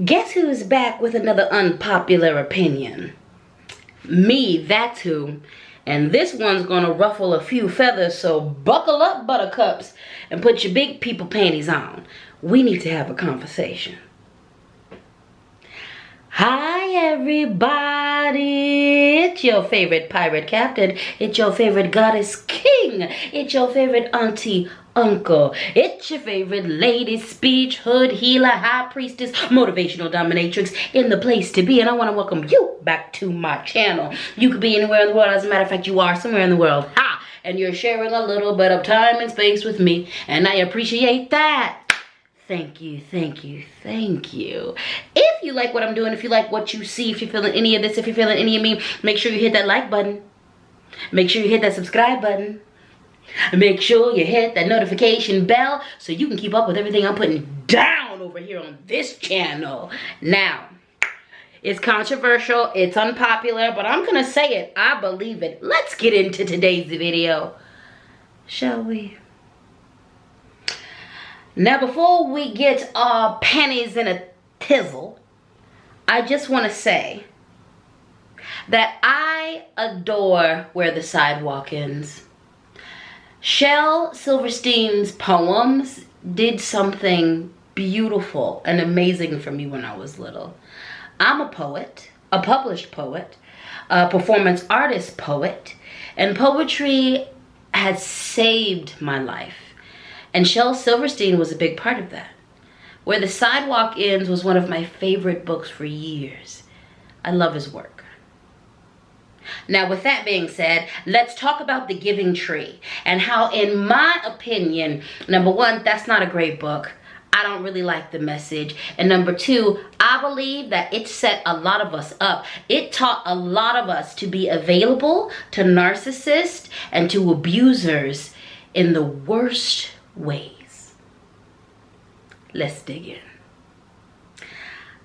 Guess who's back with another unpopular opinion? Me, that's who. And this one's gonna ruffle a few feathers, so buckle up, buttercups, and put your big people panties on. We need to have a conversation. Hi everybody, it's your favorite pirate captain, it's your favorite goddess king, it's your favorite auntie uncle, it's your favorite lady speech, hood healer, high priestess, motivational dominatrix in the place to be. And I want to welcome you back to my channel. You could be anywhere in the world. As a matter of fact, you are somewhere in the world. Ha! And you're sharing a little bit of time and space with me, and I appreciate that. Thank you, thank you, thank you. If you like what I'm doing, if you like what you see, if you're feeling any of this, if you're feeling any of me, make sure you hit that like button. Make sure you hit that subscribe button. Make sure you hit that notification bell so you can keep up with everything I'm putting down over here on this channel. Now, it's controversial, it's unpopular, but I'm gonna say it. I believe it. Let's get into today's video, shall we? Now, before we get our panties in a tizzle, I just want to say that I adore Where the Sidewalk Ends. Shel Silverstein's poems did something beautiful and amazing for me when I was little. I'm a poet, a published poet, a performance artist poet, and poetry has saved my life. And Shel Silverstein was a big part of that. Where the Sidewalk Ends was one of my favorite books for years. I love his work. Now, with that being said, let's talk about The Giving Tree and how, in my opinion, number one, that's not a great book. I don't really like the message. And number two, I believe that it set a lot of us up. It taught a lot of us to be available to narcissists and to abusers in the worst ways. Let's dig in.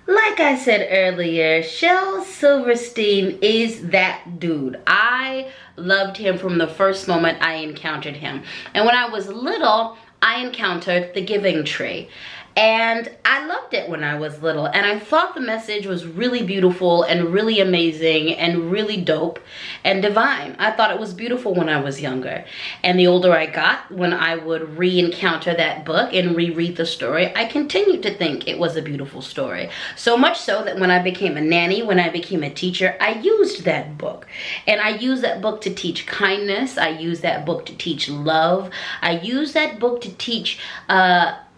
Like I said earlier, Shel Silverstein is that dude. I loved him from the first moment I encountered him. And when I was little, I encountered The Giving Tree. And I loved it when I was little. And I thought the message was really beautiful and really amazing and really dope and divine. I thought it was beautiful when I was younger. And the older I got, when I would re-encounter that book and reread the story, I continued to think it was a beautiful story. So much so that when I became a nanny, when I became a teacher, I used that book. And I used that book to teach kindness. I used that book to teach love. I used that book to teach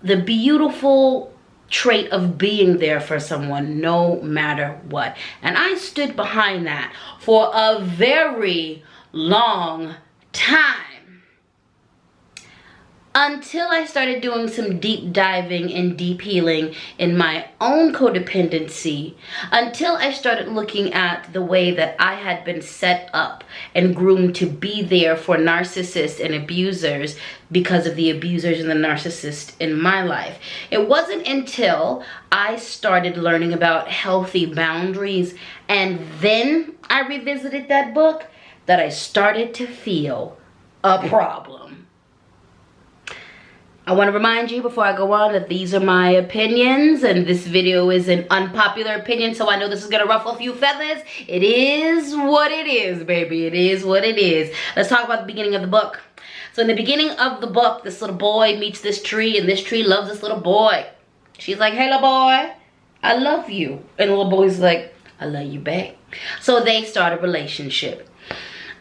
the beautiful trait of being there for someone no matter what. And I stood behind that for a very long time. Until I started doing some deep diving and deep healing in my own codependency. Until I started looking at the way that I had been set up and groomed to be there for narcissists and abusers because of the abusers and the narcissists in my life. It wasn't until I started learning about healthy boundaries and then I revisited that book that I started to feel a problem. I want to remind you before I go on that these are my opinions and this video is an unpopular opinion, so I know this is going to ruffle a few feathers. It is what it is, baby. It is what it is. Let's talk about the beginning of the book. So in the beginning of the book, this little boy meets this tree and this tree loves this little boy. She's like, hey little boy, I love you. And the little boy's like, I love you back. So they start a relationship.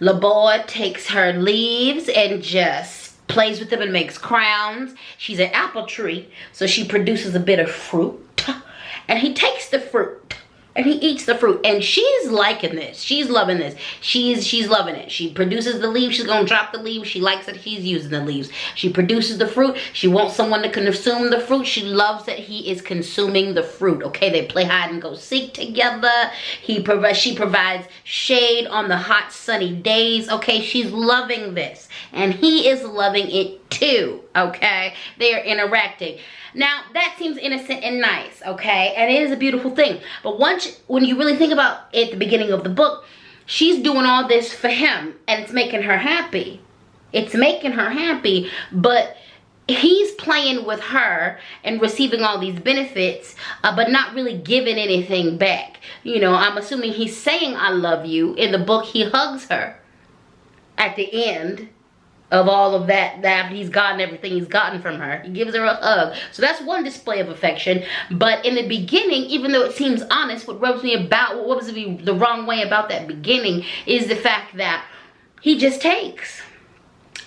Little boy takes her leaves and just plays with them and makes crowns. She's an apple tree, so she produces a bit of fruit. And he takes the fruit and he eats the fruit. And she's liking this. She's loving this. She's loving it. She produces the leaves. She's going to drop the leaves. She likes that he's using the leaves. She produces the fruit. She wants someone to consume the fruit. She loves that he is consuming the fruit. Okay, they play hide and go seek together. She provides shade on the hot sunny days. Okay, she's loving this. And he is loving it too. Okay, they are interacting. Now, that seems innocent and nice, okay? And it is a beautiful thing. But when you really think about it at the beginning of the book, she's doing all this for him. And it's making her happy. It's making her happy. But he's playing with her and receiving all these benefits, but not really giving anything back. You know, I'm assuming he's saying I love you. In the book, he hugs her at the end of all of that, that he's gotten everything he's gotten from her. He gives her a hug. So that's one display of affection. But in the beginning, even though it seems honest, what rubs me the wrong way about that beginning is the fact that he just takes.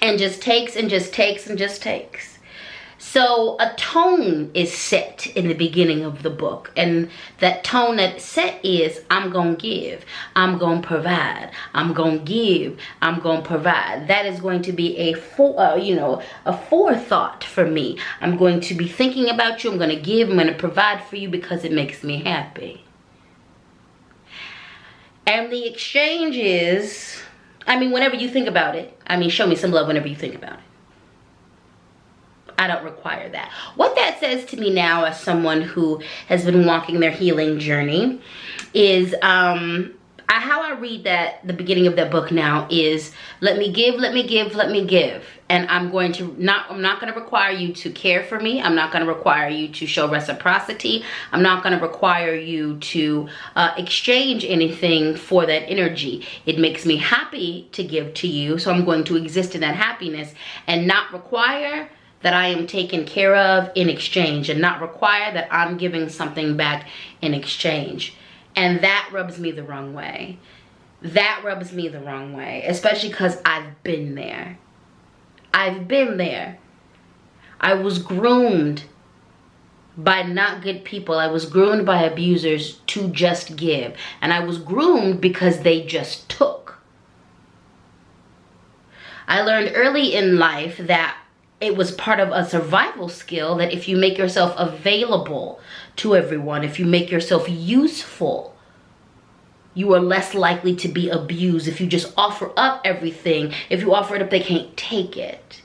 And just takes and just takes and just takes. So a tone is set in the beginning of the book. And that tone that's set is, I'm going to give. I'm going to provide. I'm going to give. I'm going to provide. That is going to be a forethought for me. I'm going to be thinking about you. I'm going to give. I'm going to provide for you because it makes me happy. And the exchange is, I mean, whenever you think about it, I mean, show me some love whenever you think about it. I don't require that. What that says to me now as someone who has been walking their healing journey is, how I read that, the beginning of that book now is, let me give, let me give, let me give. And I'm not going to require you to care for me. I'm not going to require you to show reciprocity. I'm not going to require you to exchange anything for that energy. It makes me happy to give to you. So I'm going to exist in that happiness and not require that I am taken care of in exchange, and not require that I'm giving something back in exchange. And that rubs me the wrong way. That rubs me the wrong way, especially because I've been there. I've been there. I was groomed by not good people. I was groomed by abusers to just give. And I was groomed because they just took. I learned early in life that it was part of a survival skill that if you make yourself available to everyone, if you make yourself useful, you are less likely to be abused. If you just offer up everything, if you offer it up, they can't take it.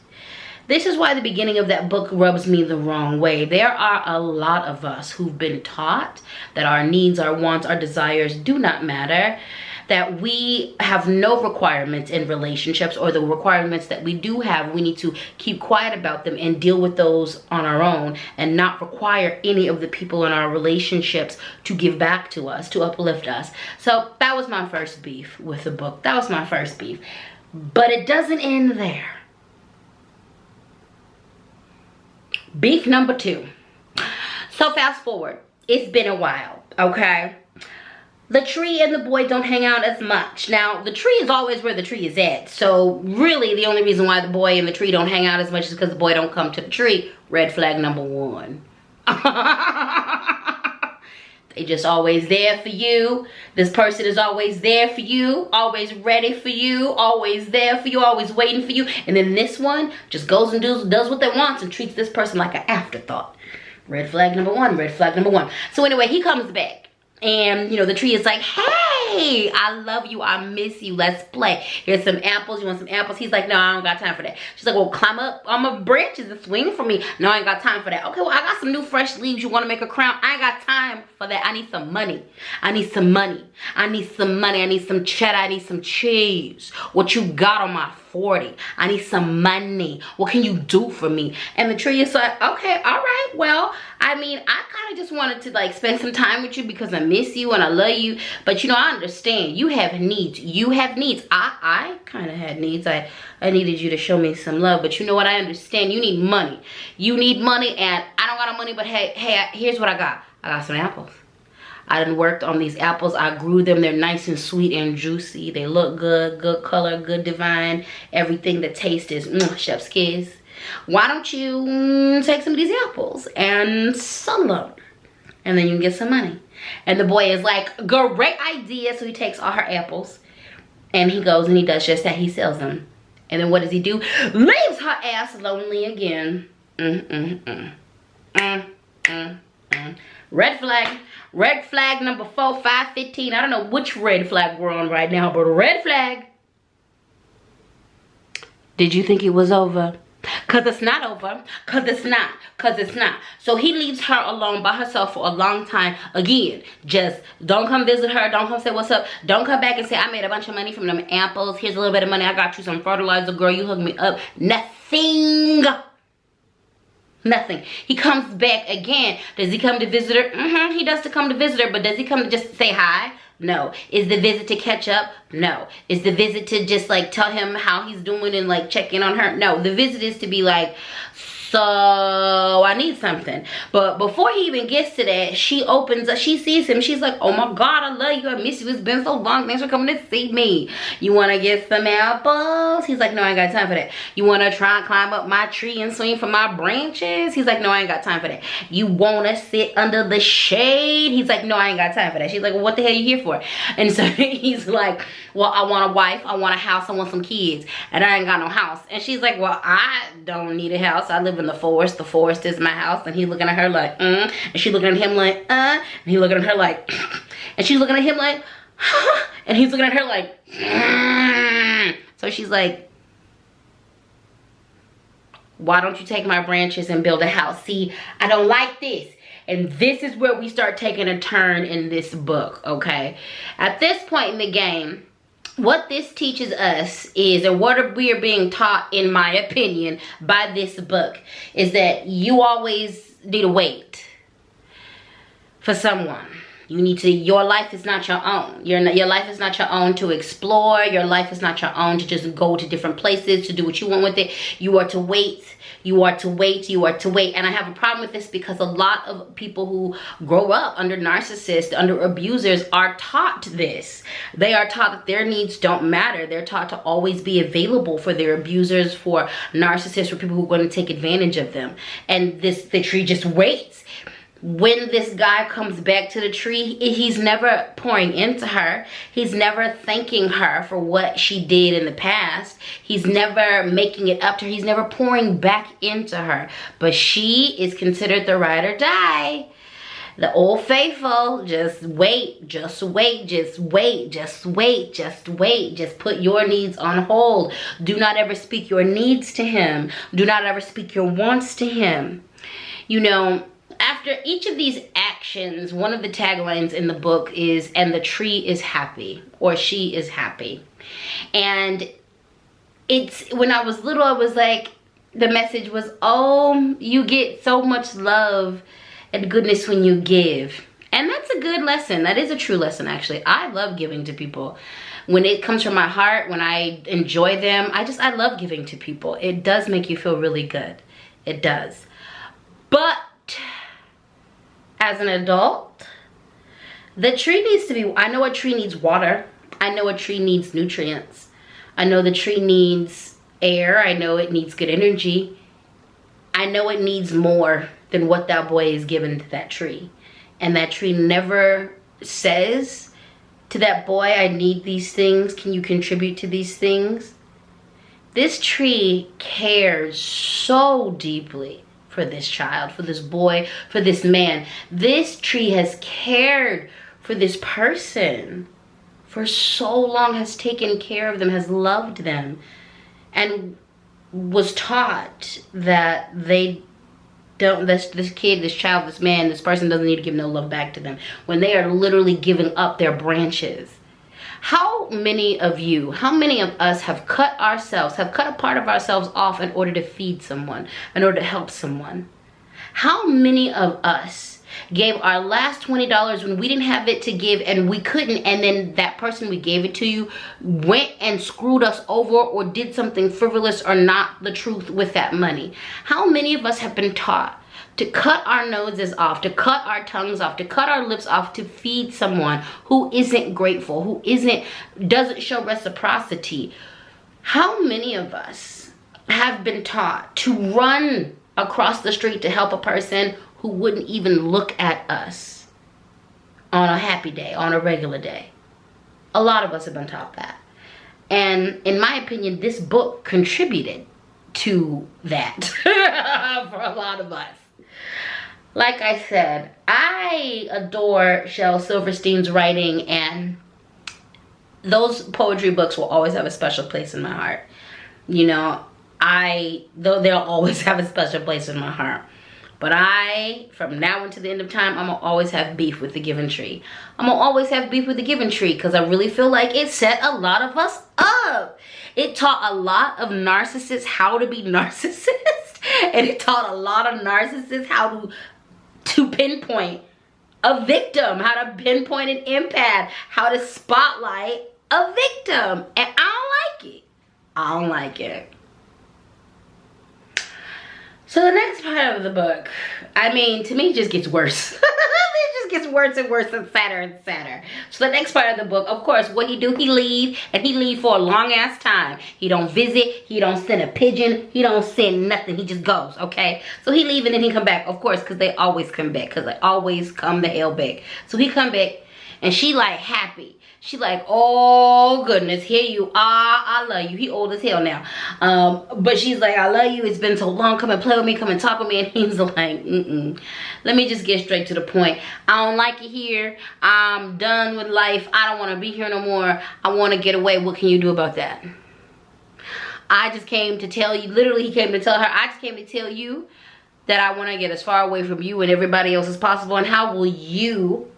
This is why the beginning of that book rubs me the wrong way. There are a lot of us who've been taught that our needs, our wants, our desires do not matter, that we have no requirements in relationships, or the requirements that we do have, we need to keep quiet about them and deal with those on our own, and not require any of the people in our relationships to give back to us, to uplift us. So that was my first beef with the book. That was my first beef. But it doesn't end there. Beef number 2. So fast forward. It's been a while, okay? The tree and the boy don't hang out as much. Now, the tree is always where the tree is at. So, really, the only reason why the boy and the tree don't hang out as much is because the boy don't come to the tree. Red flag number 1. They just always there for you. This person is always there for you. Always ready for you. Always there for you. Always waiting for you. And then this one just goes and does what they want and treats this person like an afterthought. Red flag number 1. Red flag number 1. So, anyway, he comes back. And, you know, the tree is like, hey, I love you. I miss you. Let's play. Here's some apples. You want some apples? He's like, no, I don't got time for that. She's like, well, climb up on my branches and swing for me. No, I ain't got time for that. Okay, well, I got some new fresh leaves. You want to make a crown? I ain't got time for that. I need some money. I need some money. I need some money. I need some cheddar. I need some cheese. What you got on my 40? I need some money. What can you do for me? And the tree is like, okay, all right. Well, I mean, I kind of just wanted to like spend some time with you because I miss you and I love you. But you know, I understand you have needs. You have needs. I kind of had needs. I needed you to show me some love. But you know what? I understand. You need money. You need money, and I don't got no money. But hey, here's what I got. I got some apples. I done worked on these apples. I grew them. They're nice and sweet and juicy. They look good. Good color. Good divine. Everything. The taste is chef's kiss. Why don't you take some of these apples and sell them? And then you can get some money. And the boy is like, great idea. So he takes all her apples. And he goes and he does just that. He sells them. And then what does he do? Leaves her ass lonely again. Red flag. Red flag number 4, 5, 15. I don't know which red flag we're on right now, but red flag. Did you think it was over? Because it's not over. Because it's not. Because it's not. So he leaves her alone by herself for a long time. Again, just don't come visit her. Don't come say what's up. Don't come back and say, I made a bunch of money from them apples. Here's a little bit of money. I got you some fertilizer. Girl, you hooked me up. Nothing. Nothing. He comes back again. Does he come to visit her? He does to come to visit her, but does he come to just say hi? No. Is the visit to catch up? No. Is the visit to just like tell him how he's doing and like check in on her? No. The visit is to be like, so I need something. But before he even gets to that, she opens up, she sees him, she's like, oh my God, I love you, I miss you, it's been so long, thanks for coming to see me. You want to get some apples? He's like, no, I ain't got time for that. You want to try and climb up my tree and swing from my branches? He's like, no, I ain't got time for that. You want to sit under the shade? He's like, no, I ain't got time for that. She's like, well, what the hell are you here for? And so he's like, well, I want a wife, I want a house, I want some kids, and I ain't got no house. And she's like, well, I don't need a house, I live in the forest is my house. And he looking at her like, and she looking at him like, and he looking at her like, and she's looking at him like, and he's looking at her like, so she's like, why don't you take my branches and build a house? See, I don't like this. And this is where we start taking a turn in this book, okay? At this point in the game, what this teaches us is, and what we are being taught, in my opinion, by this book, is that you always need to wait for someone. You need to, your life is not your own. Your life is not your own to explore. Your life is not your own to just go to different places, to do what you want with it. You are to wait. You are to wait. You are to wait. And I have a problem with this because a lot of people who grow up under narcissists, under abusers, are taught this. They are taught that their needs don't matter. They're taught to always be available for their abusers, for narcissists, for people who are going to take advantage of them. And the tree just waits. When this guy comes back to the tree, he's never pouring into her. He's never thanking her for what she did in the past. He's never making it up to her. He's never pouring back into her. But she is considered the ride or die. The old faithful, just wait, just wait, just wait, just wait, just wait. Just put your needs on hold. Do not ever speak your needs to him. Do not ever speak your wants to him. You know, after each of these actions, one of the taglines in the book is, and the tree is happy, or she is happy. And it's, when I was little, I was like, the message was, oh, you get so much love and goodness when you give. And that's a good lesson. That is a true lesson, actually. I love giving to people. When it comes from my heart, when I enjoy them, I love giving to people. It does make you feel really good. It does. But as an adult, the tree needs to be, I know a tree needs water. I know a tree needs nutrients. I know the tree needs air. I know it needs good energy. I know it needs more than what that boy is given to that tree. And that tree never says to that boy, I need these things. Can you contribute to these things? This tree cares so deeply for this child, for this boy, for this man. This tree has cared for this person for so long, has taken care of them, has loved them, and was taught that they don't, this kid, this child, this man, this person doesn't need to give no love back to them when they are literally giving up their branches. How many of you, how many of us have cut a part of ourselves off in order to feed someone, in order to help someone? How many of us gave our last $20 when we didn't have it to give and we couldn't, and then that person we gave it to you went and screwed us over or did something frivolous or not the truth with that money? How many of us have been taught to cut our noses off, to cut our tongues off, to cut our lips off to feed someone who isn't grateful, who doesn't show reciprocity? How many of us have been taught to run across the street to help a person who wouldn't even look at us on a happy day, on a regular day? A lot of us have been taught that. And in my opinion, this book contributed to that for a lot of us. Like I said, I adore Shel Silverstein's writing, and those poetry books will always have a special place in my heart. You know, they'll always have a special place in my heart. But from now until the end of time, I'm gonna always have beef with the Given Tree. I'm gonna always have beef with the Given Tree because I really feel like it set a lot of us up. It taught a lot of narcissists how to be narcissists. And it taught a lot of narcissists how to pinpoint a victim, how to pinpoint an empath, how to spotlight a victim. And I don't like it. I don't like it. So the next part of the book, I mean, to me, it just gets worse. It just gets worse and worse and sadder and sadder. So the next part of the book, of course, what he do, he leave, and he leave for a long ass time. He don't visit, he don't send a pigeon, he don't send nothing, he just goes, okay? So he leave and then he come back, of course, because they always come back, because they always come the hell back. So he come back, and she like happy. She like, oh goodness, here you are, I love you. He old as hell now. But she's like, I love you, it's been so long, come and play with me, come and talk with me. And he's like, let me just get straight to the point. I don't like it here, I'm done with life, I don't want to be here no more, I want to get away. What can you do about that? I just came to tell you, literally he came to tell her, I just came to tell you that I want to get as far away from you and everybody else as possible. And how will you,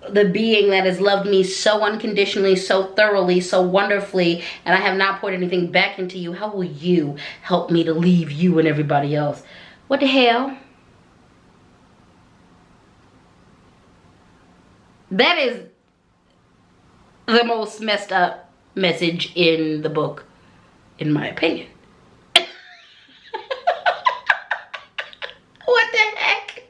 the being that has loved me so unconditionally, so thoroughly, so wonderfully, and I have not poured anything back into you, how will you help me to leave you and everybody else? What the hell? That is the most messed up message in the book, in my opinion. What the heck?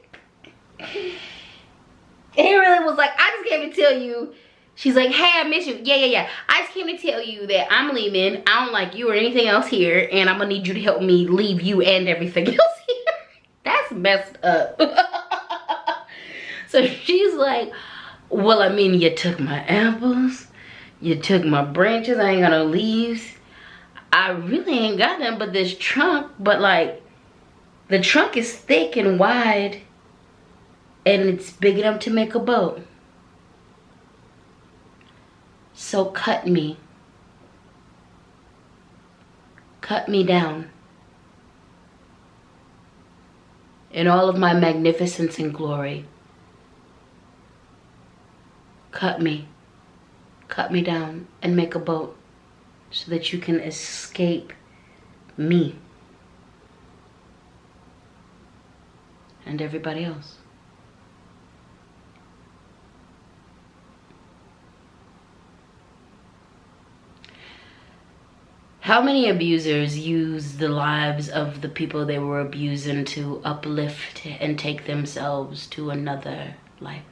He really was like, I just came to tell you. She's like, hey, I miss you. Yeah. I just came to tell you that I'm leaving. I don't like you or anything else here. And I'm going to need you to help me leave you and everything else here. That's messed up. So she's like, well, I mean, you took my apples. You took my branches. I ain't got no leaves. I really ain't got them but this trunk. But like, the trunk is thick and wide. And it's big enough to make a boat. So cut me. Cut me down. In all of my magnificence and glory. Cut me. Cut me down and make a boat. So that you can escape me. And everybody else. How many abusers use the lives of the people they were abusing to uplift and take themselves to another life?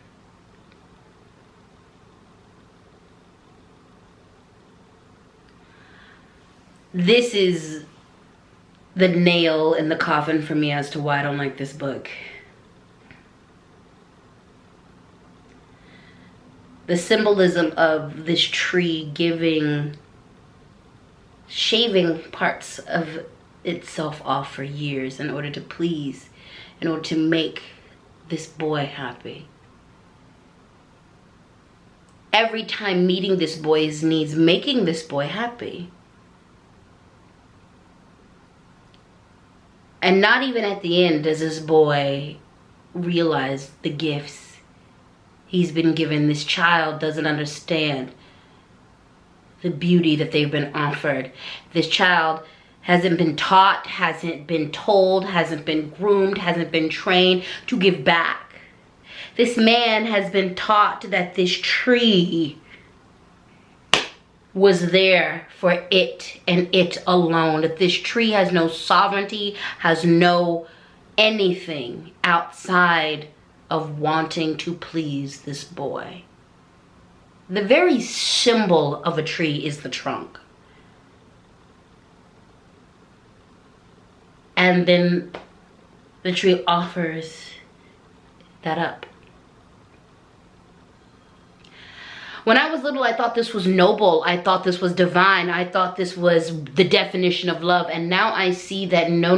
This is the nail in the coffin for me as to why I don't like this book. The symbolism of this tree shaving parts of itself off for years in order to please, in order to make this boy happy. Every time meeting this boy's needs, making this boy happy. And not even at the end does this boy realize the gifts he's been given. This child doesn't understand the beauty that they've been offered. This child hasn't been taught, hasn't been told, hasn't been groomed, hasn't been trained to give back. This man has been taught that this tree was there for it and it alone. That this tree has no sovereignty, has no anything outside of wanting to please this boy. The very symbol of a tree is the trunk. And then the tree offers that up. When I was little, I thought this was noble. I thought this was divine. I thought this was the definition of love. And now I see that no.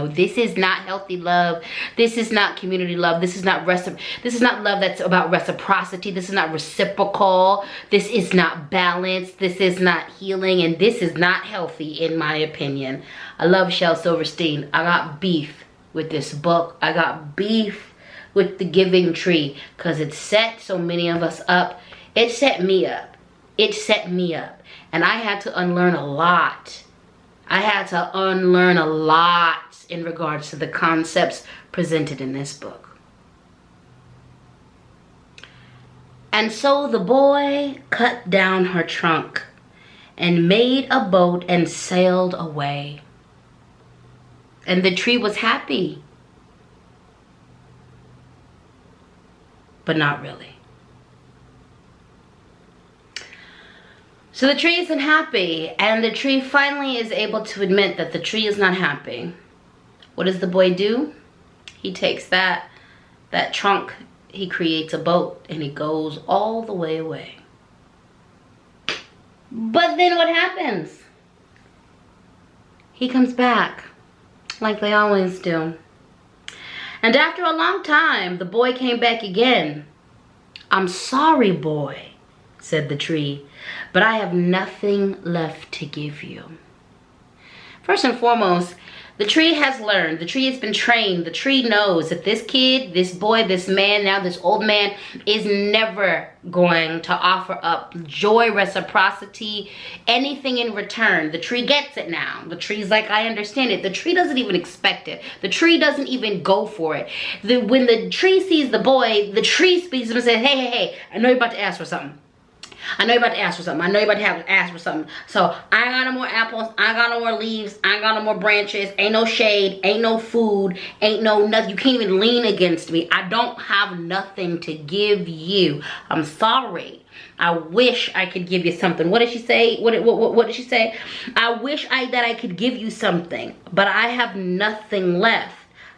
This is not healthy love. This is not community love. This is not love that's about reciprocity. This is not reciprocal. This is not balanced. This is not healing. And this is not healthy, in my opinion. I love Shel Silverstein. I got beef with this book. I got beef with the giving tree, because it set so many of us up. It set me up. It set me up. And I had to unlearn a lot I had to unlearn a lot in regards to the concepts presented in this book. And so the boy cut down her trunk and made a boat and sailed away. And the tree was happy. But not really. So the tree isn't happy, and the tree finally is able to admit that the tree is not happy. What does the boy do? He takes that trunk, he creates a boat, and he goes all the way away. But then what happens? He comes back, like they always do. And after a long time, the boy came back again. "I'm sorry, boy," said the tree, "but I have nothing left to give you." First and foremost, the tree has learned, the tree has been trained, the tree knows that this kid, this boy, this man, now this old man, is never going to offer up joy, reciprocity, anything in return. The tree gets it now. The tree's like, I understand it. The tree doesn't even expect it. The tree doesn't even go for it. When the tree sees the boy, the tree speaks to him and says, hey, I know you're about to ask for something. I know you're about to ask for something. I know you're about to have to ask for something. So I ain't got no more apples. I ain't got no more leaves. I ain't got no more branches. Ain't no shade. Ain't no food. Ain't no nothing. You can't even lean against me. I don't have nothing to give you. I'm sorry. I wish I could give you something. What did she say? What did she say? I wish that I could give you something, but I have nothing left.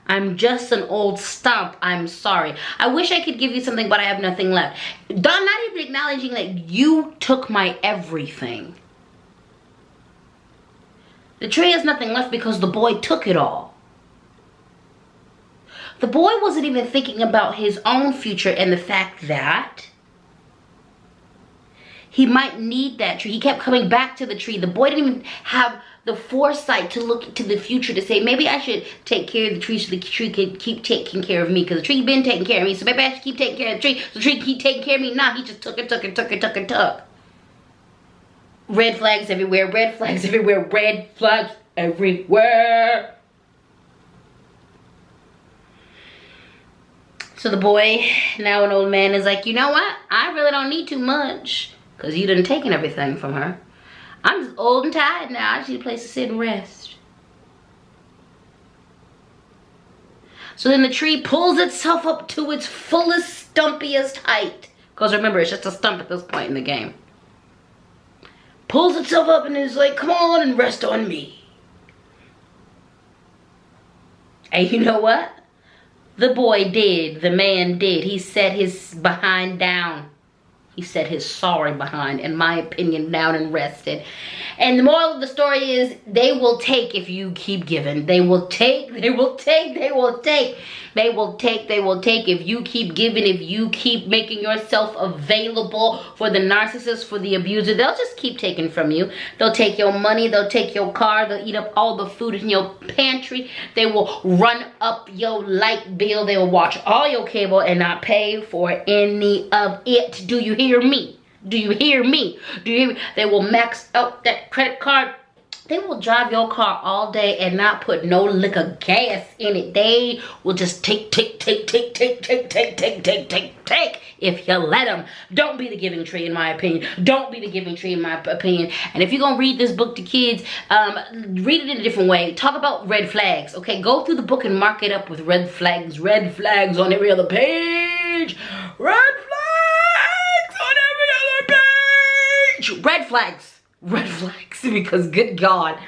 I'm just an old stump. I'm sorry. I wish I could give you something, but I have nothing left. I'm not even acknowledging that you took my everything. The tree has nothing left because the boy took it all. The boy wasn't even thinking about his own future and the fact that he might need that tree. He kept coming back to the tree. The boy didn't even have the foresight to look to the future to say, maybe I should take care of the tree so the tree can keep taking care of me, because the tree been taking care of me, so maybe I should keep taking care of the tree so the tree can keep taking care of me. Nah, he just took. Red flags everywhere, red flags everywhere, red flags everywhere. So the boy, now an old man, is like, you know what? I really don't need too much, because you done taken everything from her. I'm just old and tired now. I just need a place to sit and rest. So then the tree pulls itself up to its fullest, stumpiest height. Because remember, it's just a stump at this point in the game. Pulls itself up and is like, come on and rest on me. And you know what? The boy did. The man did. He set his behind down. He set his sorry behind, in my opinion, down and rested. And the moral of the story is, they will take if you keep giving. They will take, they will take, they will take. They will take, they will take if you keep giving, if you keep making yourself available for the narcissist, for the abuser. They'll just keep taking from you. They'll take your money, they'll take your car, they'll eat up all the food in your pantry. They will run up your light bill. They will watch all your cable and not pay for any of it. Do you hear me? Do you hear me? Do you hear me? They will max out that credit card. They will drive your car all day and not put no lick of gas in it. They will just take if you let them. Don't be the giving tree, in my opinion. Don't be the giving tree, in my opinion. And if you're going to read this book to kids, read it in a different way. Talk about red flags, okay? Go through the book and mark it up with red flags on every other page. Red flags on every other page. Red flags. Red flags, because good God,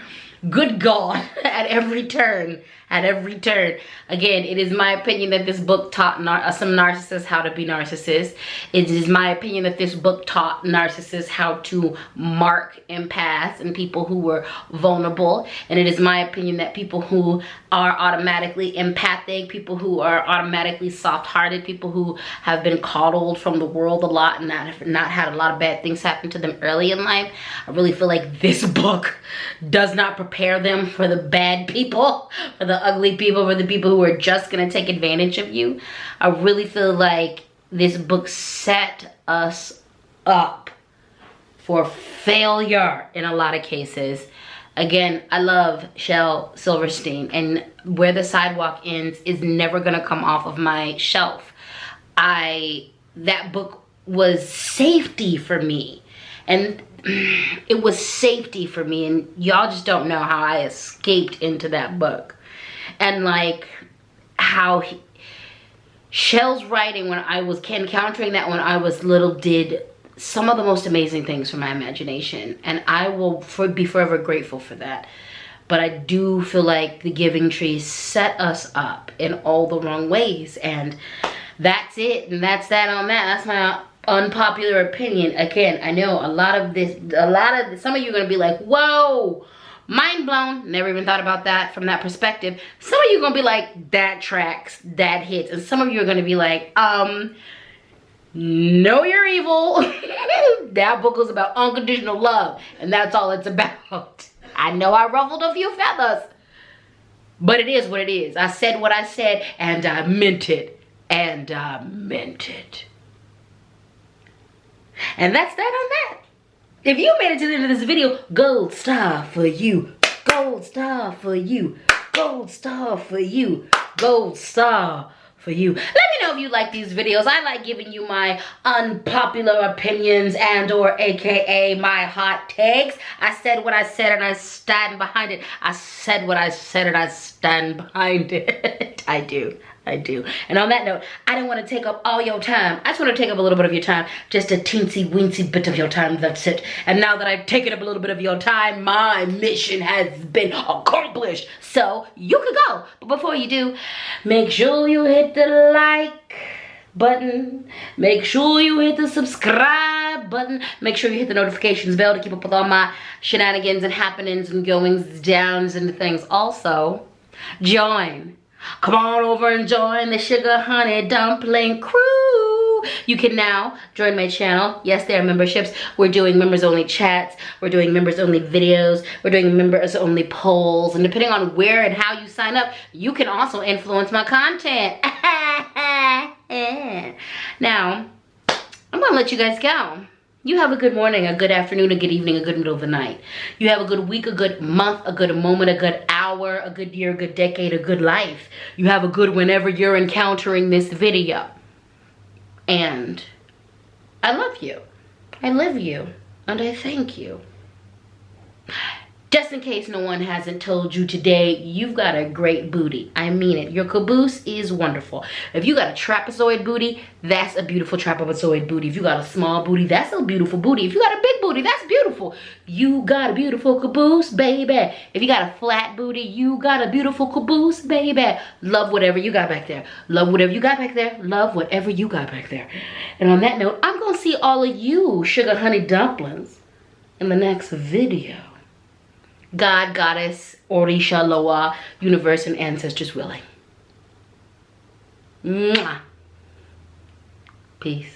at every turn, again, it is my opinion that this book taught some narcissists how to be narcissists. It is my opinion that this book taught narcissists how to mark empaths and people who were vulnerable. And it is my opinion that people who are automatically empathic, people who are automatically soft-hearted, people who have been coddled from the world a lot and not had a lot of bad things happen to them early in life, I really feel like this book does not prepare them for the bad people, for the ugly people, for the people who are just gonna take advantage of you. I really feel like this book set us up for failure in a lot of cases. Again, I love Shel Silverstein, and Where the Sidewalk Ends is never gonna come off of my shelf. That book was safety for me, and it was safety for me, and y'all just don't know how I escaped into that book. And like how Shel's writing when I was encountering that when I was little did some of the most amazing things for my imagination, and I will be forever grateful for that. But I do feel like The Giving Tree set us up in all the wrong ways, and that's it, and that's that on that. That's my unpopular opinion. Again, I know some of you are gonna be like, whoa, mind blown, never even thought about that from that perspective. Some of you are gonna be like, that tracks, that hits, and some of you are gonna be like, no, you're evil. That book was about unconditional love, and that's all it's about. I know I ruffled a few feathers, but it is what it is. I said what I said, and I meant it, and I meant it. And that's that on that. If you made it to the end of this video, gold star for you. Gold star for you. Gold star for you. Gold star for you. Let me know if you like these videos. I like giving you my unpopular opinions and or AKA my hot takes. I said what I said and I stand behind it. I said what I said and I stand behind it. I do. And on that note, I don't want to take up all your time. I just want to take up a little bit of your time. Just a teensy weensy bit of your time, that's it. And now that I've taken up a little bit of your time, my mission has been accomplished. So you can go. But before you do, make sure you hit the like button. Make sure you hit the subscribe button. Make sure you hit the notifications bell to keep up with all my shenanigans and happenings and goings downs and things. Also, join. Come on over and join the Sugar Honey Dumpling crew. You can now join my channel. Yes, there are memberships. We're doing members only chats. We're doing members only videos. We're doing members only polls. And depending on where and how you sign up, you can also influence my content. Now, I'm gonna let you guys go. You have a good morning, a good afternoon, a good evening, a good middle of the night. You have a good week, a good month, a good moment, a good hour, a good year, a good decade, a good life. You have a good whenever you're encountering this video. And I love you. I live you. And I thank you. Just in case no one hasn't told you today, you've got a great booty. I mean it. Your caboose is wonderful. If you got a trapezoid booty, that's a beautiful trapezoid booty. If you got a small booty, that's a beautiful booty. If you got a big booty, that's beautiful. You got a beautiful caboose, baby. If you got a flat booty, you got a beautiful caboose, baby. Love whatever you got back there. Love whatever you got back there. Love whatever you got back there. And on that note, I'm going to see all of you sugar honey dumplings in the next video. God, Goddess, Orisha, Loa, Universe, and Ancestors willing. Mwah. Peace.